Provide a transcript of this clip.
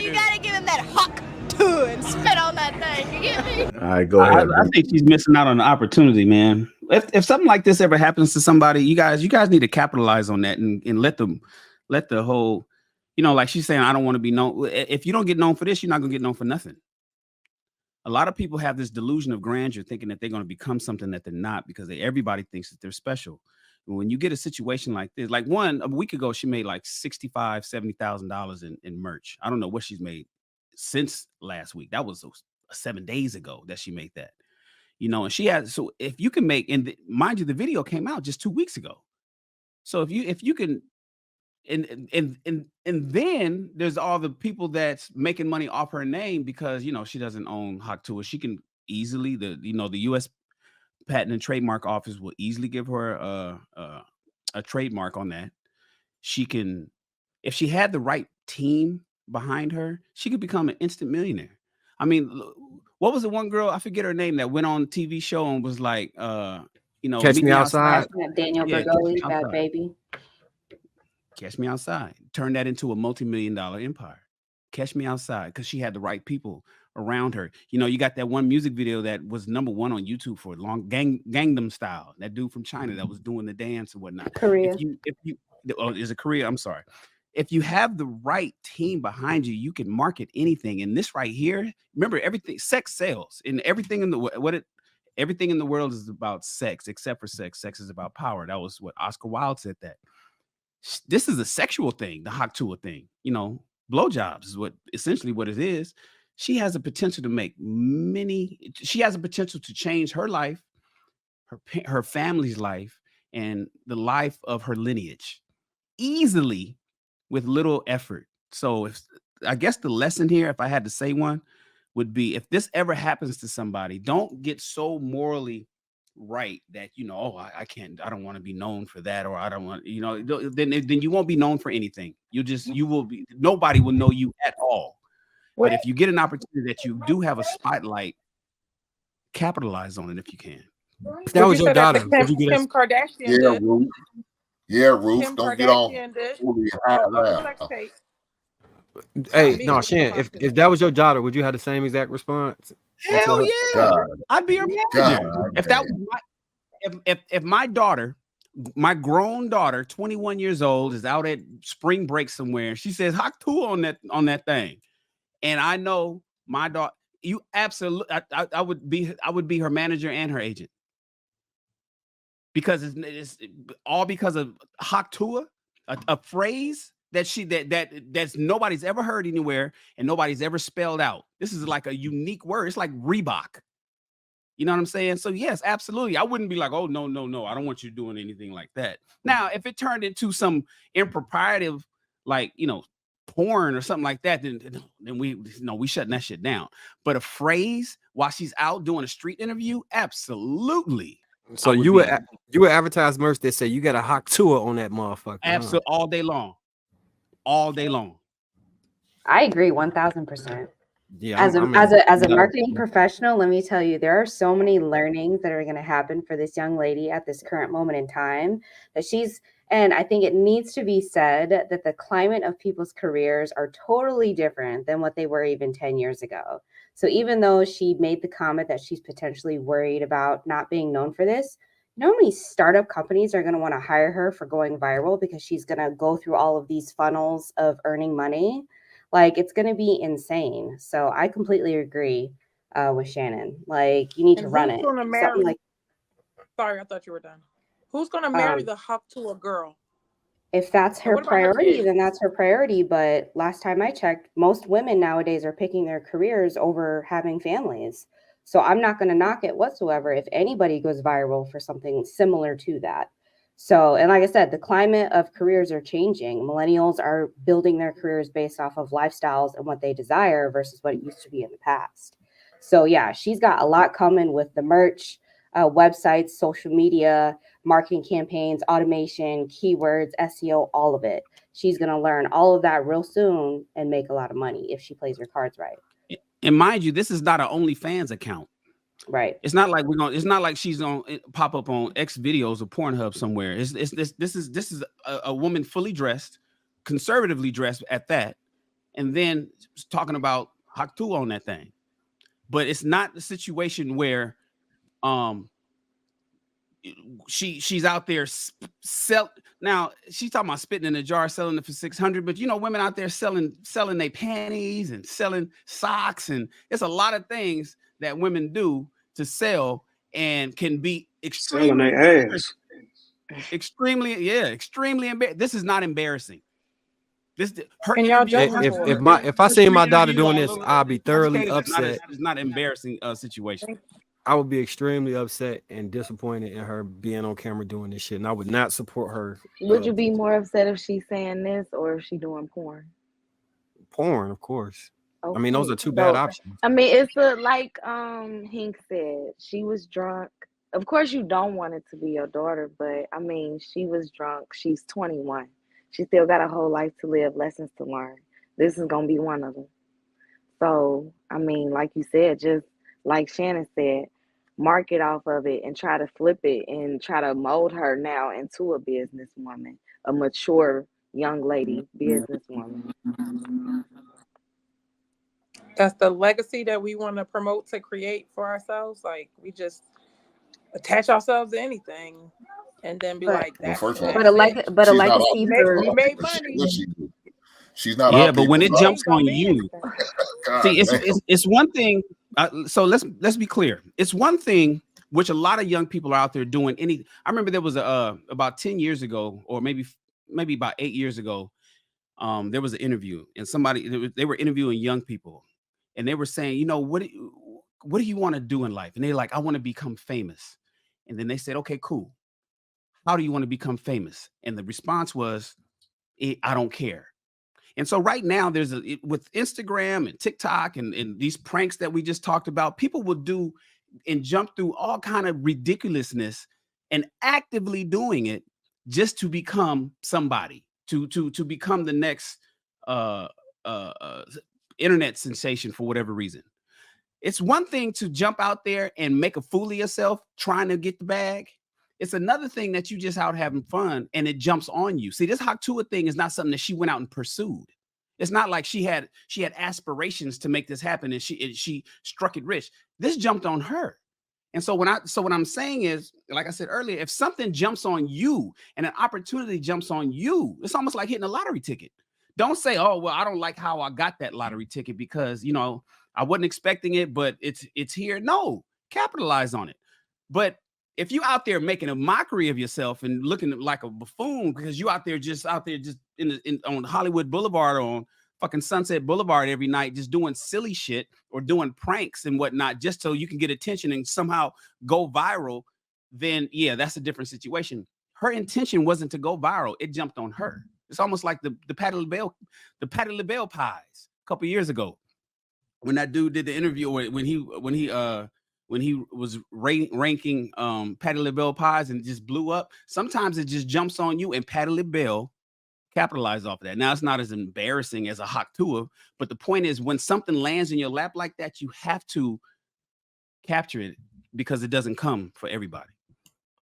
you gotta give him that hawk too and spit on that thing. You get me? All right, go ahead. I think she's missing out on the opportunity, man. If something like this ever happens to somebody, you guys need to capitalize on that and let the whole, like she's saying, I don't want to be known. If you don't get known for this, you're not gonna get known for nothing. A lot of people have this delusion of grandeur, thinking that they're going to become something that they're not because everybody thinks that they're special. And when you get a situation like this, like a week ago, she made like $65,000, $70,000 in merch. I don't know what she's made since last week. That was 7 days ago that she made that, and she has. So if you can make, and mind you, the video came out just 2 weeks ago. So if you can, and then there's all the people that's making money off her name because she doesn't own HerJob. She can easily the U.S. Patent and Trademark Office will easily give her a trademark on that. She can, if she had the right team behind her, she could become an instant millionaire. I mean, what was the one girl, I forget her name, that went on a TV show and was like, Catch Me Outside. Daniel Bergoli, Bad Baby. Catch Me Outside. Turn that into a multi-million-dollar empire. Catch Me Outside, because she had the right people around her. You got that one music video that was #1 on YouTube for long, Gangnam Style. That dude from China that was doing the dance and whatnot. Korea. Is it Korea? I'm sorry. If you have the right team behind you, you can market anything. And this right here, remember, everything, sex sells. And everything in the everything in the world is about sex, except for sex. Sex is about power. That was what Oscar Wilde said. That this is a sexual thing, the HerJob thing. Blowjobs is essentially what it is. She has a potential to make she has a potential to change her life, her family's life, and the life of her lineage easily with little effort. So I guess the lesson here, if I had to say one, would be, if this ever happens to somebody, don't get so morally right that I can't, I don't want to be known for that, or I don't want, then you won't be known for anything. Nobody will know you at all. But if you get an opportunity that you do have a spotlight, capitalize on it if you can. If that was your daughter, would you get Kim Kardashian? Yeah, Ruth. Yeah, Ruth. Kim Don't Kardashian get on. Hey, no, Shan. If that was your daughter, would you have the same exact response? Hell yeah, God. I'd be her manager. If that was if my daughter, my grown daughter, 21 years old, is out at spring break somewhere, she says HerJob on that thing, and I know my daughter, you absolutely, I would be her manager and her agent, because it's all because of HerJob, a phrase that's nobody's ever heard anywhere and nobody's ever spelled out. This is like a unique word. It's like Reebok. You know what I'm saying? So yes, absolutely. I wouldn't be like, oh, no, I don't want you doing anything like that. Now, if it turned into some impropriety, like, porn or something like that, then we shutting that shit down. But a phrase while she's out doing a street interview, absolutely. So you would advertise merch that say you got a HerJob on that motherfucker. Absolutely, all day long. All day long. I agree 1000%. Yeah, As a marketing professional, let me tell you, there are so many learnings that are going to happen for this young lady at this current moment in time and I think it needs to be said that the climate of people's careers are totally different than what they were even 10 years ago. So even though she made the comment that she's potentially worried about not being known for this, how many startup companies are going to want to hire her for going viral because she's going to go through all of these funnels of earning money? Like, it's going to be insane. So I completely agree with Shannon. Like, you need to run it. Sorry, I thought you were done. Who's going to marry the HerJob girl? If that's her priority, then that's her priority. But last time I checked, most women nowadays are picking their careers over having families. So I'm not going to knock it whatsoever if anybody goes viral for something similar to that. So, and like I said, the climate of careers are changing. Millennials are building their careers based off of lifestyles and what they desire versus what it used to be in the past. So yeah, she's got a lot coming with the merch, websites, social media, marketing campaigns, automation, keywords, SEO, all of it. She's going to learn all of that real soon and make a lot of money if she plays her cards right. And mind you, this is not an OnlyFans account. Right. It's not like it's not like she's on pop up on X videos or Pornhub somewhere. This is a woman fully dressed, conservatively dressed at that, and then talking about Haktu on that thing. But it's not the situation where she's out there now she's talking about spitting in a jar, selling it for 600, but you know, women out there selling their panties and selling socks, and it's a lot of things that women do to sell and can be extremely embarrassing. This is not embarrassing. If I seen my daughter doing this, I'll be thoroughly upset. It's not an embarrassing situation. I would be extremely upset and disappointed in her being on camera doing this shit, and I would not support her. Would you be more upset if she's saying this or if she doing porn? Porn, of course. Okay. I mean, those are two bad options. I mean, it's like Hink said, she was drunk. Of course, you don't want it to be your daughter, but I mean, she was drunk. She's 21. She still got a whole life to live, lessons to learn. This is gonna be one of them. So, I mean, like you said, just like Shannon said, market off of it and try to flip it and try to mold her now into a businesswoman, a mature young lady businesswoman. That's the legacy that we want to promote to create for ourselves. Like, we just attach ourselves to anything and then be like, that's a legacy for we made money. She's not. Yeah, but when it jumps on you, see, it's one thing. So let's be clear. It's one thing which a lot of young people are out there doing. I remember there was about 10 years ago, or maybe about 8 years ago, there was an interview, and they were interviewing young people, and they were saying, you know, what do you want to do in life? And they're like, I want to become famous. And then they said, okay, cool. How do you want to become famous? And the response was, I don't care. And so right now with Instagram and TikTok and these pranks that we just talked about, people will do and jump through all kind of ridiculousness and actively doing it just to become somebody, to become the next internet sensation for whatever reason. It's one thing to jump out there and make a fool of yourself trying to get the bag. It's another thing that you just out having fun and it jumps on you. See, this Haktua thing is not something that she went out and pursued. It's not like she had aspirations to make this happen and she struck it rich. This jumped on her. And so what I'm saying is, like I said earlier, if something jumps on you and an opportunity jumps on you, it's almost like hitting a lottery ticket. Don't say, oh, well, I don't like how I got that lottery ticket because, you know, I wasn't expecting it, but it's here. No, capitalize on it. But if you out there making a mockery of yourself and looking like a buffoon because you out there just on Hollywood Boulevard or on fucking Sunset Boulevard every night, just doing silly shit or doing pranks and whatnot, just so you can get attention and somehow go viral, then yeah, that's a different situation. Her intention wasn't to go viral. It jumped on her. It's almost like the Patti LaBelle pies a couple years ago when that dude did the interview when he was ranking Patti LaBelle pies and just blew up. Sometimes it just jumps on you, and Patti LaBelle capitalized off of that. Now it's not as embarrassing as a Haktua, but the point is when something lands in your lap like that, you have to capture it because it doesn't come for everybody.